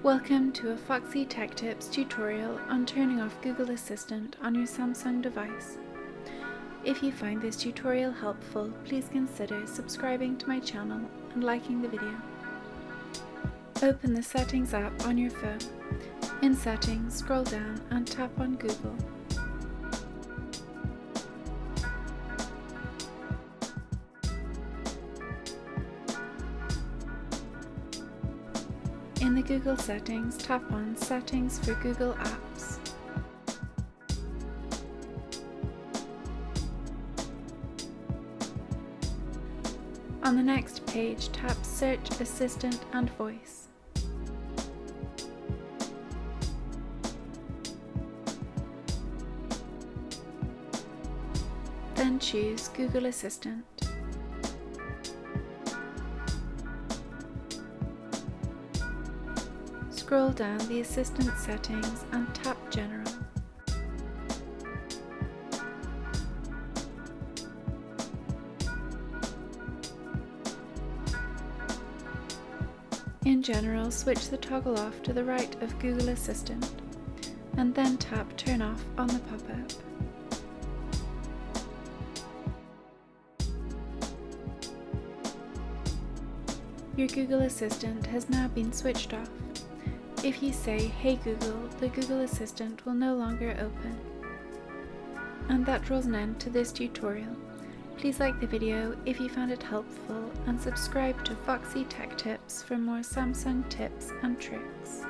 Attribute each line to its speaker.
Speaker 1: Welcome to a Foxy Tech Tips tutorial on turning off Google Assistant on your Samsung device. If you find this tutorial helpful, please consider subscribing to my channel and liking the video. Open the Settings app on your phone. In Settings, scroll down and tap on Google. In the Google settings, tap on Settings for Google Apps. On the next page, tap Search Assistant and Voice. Then choose Google Assistant. Scroll down the Assistant settings and tap General. In General, switch the toggle off to the right of Google Assistant, and then tap Turn Off on the pop-up. Your Google Assistant has now been switched off. If you say, "Hey Google," the Google Assistant will no longer open. And that draws an end to this tutorial. Please like the video if you found it helpful and subscribe to Foxy Tech Tips for more Samsung tips and tricks.